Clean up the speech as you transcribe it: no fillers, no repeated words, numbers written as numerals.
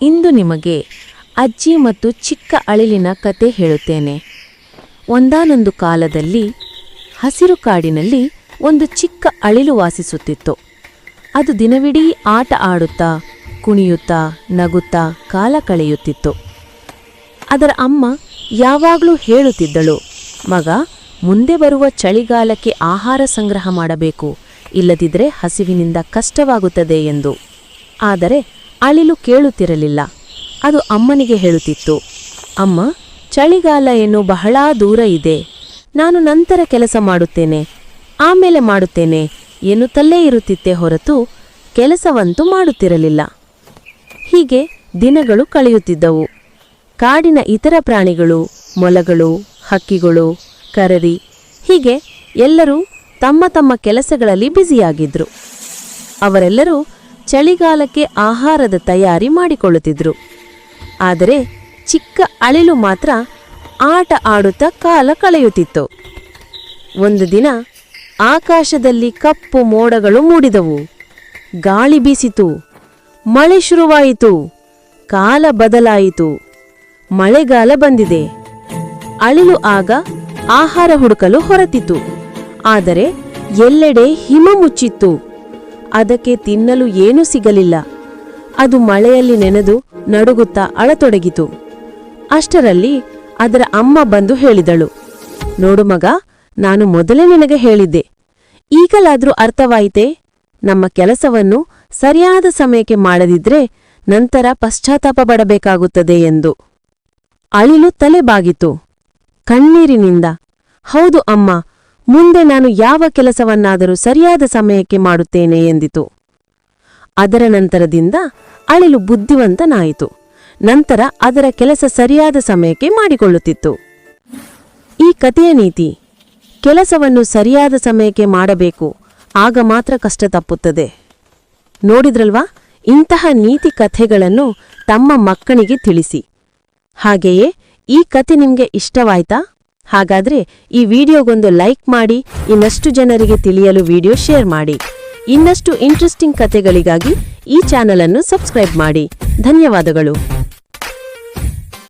ಇಂದು ನಿಮಗೆ ಅಜ್ಜಿ ಮತ್ತು ಚಿಕ್ಕ ಅಳಿಲಿನ ಕತೆ ಹೇಳುತ್ತೇನೆ. ಒಂದಾನೊಂದು ಕಾಲದಲ್ಲಿ ಹಸಿರು ಕಾಡಿನಲ್ಲಿ ಒಂದು ಚಿಕ್ಕ ಅಳಿಲು ವಾಸಿಸುತ್ತಿತ್ತು. ಅದು ದಿನವಿಡೀ ಆಟ ಆಡುತ್ತಾ, ಕುಣಿಯುತ್ತಾ, ನಗುತ್ತಾ ಕಾಲ ಕಳೆಯುತ್ತಿತ್ತು. ಅದರ ಅಮ್ಮ ಯಾವಾಗಲೂ ಹೇಳುತ್ತಿದ್ದಳು, ಮಗ, ಮುಂದೆ ಬರುವ ಚಳಿಗಾಲಕ್ಕೆ ಆಹಾರ ಸಂಗ್ರಹ ಮಾಡಬೇಕು, ಇಲ್ಲದಿದ್ದರೆ ಹಸಿವಿನಿಂದ ಕಷ್ಟವಾಗುತ್ತದೆ ಎಂದು. ಆದರೆ ಅಳಿಲು ಕೇಳುತ್ತಿರಲಿಲ್ಲ. ಅದು ಅಮ್ಮನಿಗೆ ಹೇಳುತ್ತಿತ್ತು, ಅಮ್ಮ, ಚಳಿಗಾಲ ಏನು ಬಹಳ ದೂರ ಇದೆ, ನಾನು ನಂತರ ಕೆಲಸ ಮಾಡುತ್ತೇನೆ, ಆಮೇಲೆ ಮಾಡುತ್ತೇನೆ ಎನ್ನುತ್ತಲೇ ಇರುತ್ತಿತ್ತೆ ಹೊರತು ಕೆಲಸವಂತೂ ಮಾಡುತ್ತಿರಲಿಲ್ಲ. ಹೀಗೆ ದಿನಗಳು ಕಳೆಯುತ್ತಿದ್ದವು. ಕಾಡಿನ ಇತರ ಪ್ರಾಣಿಗಳು, ಮೊಲಗಳು, ಹಕ್ಕಿಗಳು, ಕರಡಿ, ಹೀಗೆ ಎಲ್ಲರೂ ತಮ್ಮ ತಮ್ಮ ಕೆಲಸಗಳಲ್ಲಿ ಬ್ಯುಸಿಯಾಗಿದ್ರು. ಅವರೆಲ್ಲರೂ ಚಳಿಗಾಲಕ್ಕೆ ಆಹಾರದ ತಯಾರಿ ಮಾಡಿಕೊಳ್ಳುತ್ತಿದ್ರು. ಆದರೆ ಚಿಕ್ಕ ಅಳಿಲು ಮಾತ್ರ ಆಟ ಆಡುತ್ತಾ ಕಾಲ ಕಳೆಯುತ್ತಿತ್ತು. ಒಂದು ದಿನ ಆಕಾಶದಲ್ಲಿ ಕಪ್ಪು ಮೋಡಗಳು ಮೂಡಿದವು. ಗಾಳಿ ಬೀಸಿತು, ಮಳೆ ಶುರುವಾಯಿತು, ಕಾಲ ಬದಲಾಯಿತು, ಮಳೆಗಾಲ ಬಂದಿದೆ. ಅಳಿಲು ಆಗ ಆಹಾರ ಹುಡುಕಲು ಹೊರಟಿತು. ಆದರೆ ಎಲ್ಲೆಡೆ ಹಿಮ ಮುಚ್ಚಿತ್ತು. ಅದಕ್ಕೆ ತಿನ್ನಲು ಏನೂ ಸಿಗಲಿಲ್ಲ. ಅದು ಮಳೆಯಲ್ಲಿ ನೆನೆದು ನಡುಗುತ್ತಾ ಅಳತೊಡಗಿತು. ಅಷ್ಟರಲ್ಲಿ ಅದರ ಅಮ್ಮ ಬಂದು ಹೇಳಿದಳು, ನೋಡು ಮಗ, ನಾನು ಮೊದಲೇ ನಿನಗೆ ಹೇಳಿದ್ದೆ, ಈಗಲಾದ್ರೂ ಅರ್ಥವಾಯಿತೆ? ನಮ್ಮ ಕೆಲಸವನ್ನು ಸರಿಯಾದ ಸಮಯಕ್ಕೆ ಮಾಡದಿದ್ರೆ ನಂತರ ಪಶ್ಚಾತ್ತಾಪ ಪಡಬೇಕಾಗುತ್ತದೆ ಎಂದು. ಅಳಿಲು ತಲೆ ಬಾಗಿತು ಕಣ್ಣೀರಿನಿಂದ. ಹೌದು ಅಮ್ಮ, ಮುಂದೆ ನಾನು ಯಾವ ಕೆಲಸವನ್ನಾದರೂ ಸರಿಯಾದ ಸಮಯಕ್ಕೆ ಮಾಡುತ್ತೇನೆ ಎಂದಿತು. ಅದರ ನಂತರದಿಂದ ಅಳಿಲು ಬುದ್ಧಿವಂತನಾಯಿತು. ನಂತರ ಅದರ ಕೆಲಸ ಸರಿಯಾದ ಸಮಯಕ್ಕೆ ಮಾಡಿಕೊಳ್ಳುತ್ತಿತ್ತು. ಈ ಕಥೆಯ ನೀತಿ: ಕೆಲಸವನ್ನು ಸರಿಯಾದ ಸಮಯಕ್ಕೆ ಮಾಡಬೇಕು, ಆಗ ಮಾತ್ರ ಕಷ್ಟ ತಪ್ಪುತ್ತದೆ. ನೋಡಿದ್ರಲ್ವಾ? ಇಂತಹ ನೀತಿ ಕಥೆಗಳನ್ನು ತಮ್ಮ ಮಕ್ಕಳಿಗೆ ತಿಳಿಸಿ. ಹಾಗೆಯೇ ಈ ಕತೆ ನಿಮಗೆ ಇಷ್ಟವಾಯ್ತಾ? ಹಾಗಾದ್ರೆ ಈ ವಿಡಿಯೋಗೊಂದು ಲೈಕ್ ಮಾಡಿ, ಇನ್ನಷ್ಟು ಜನರಿಗೆ ತಿಳಿಯಲು ವಿಡಿಯೋ ಶೇರ್ ಮಾಡಿ. ಇನ್ನಷ್ಟು ಇಂಟ್ರೆಸ್ಟಿಂಗ್ ಕಥೆಗಳಿಗಾಗಿ ಈ ಚಾನಲ್ ಅನ್ನು ಸಬ್ಸ್ಕ್ರೈಬ್ ಮಾಡಿ. ಧನ್ಯವಾದಗಳು.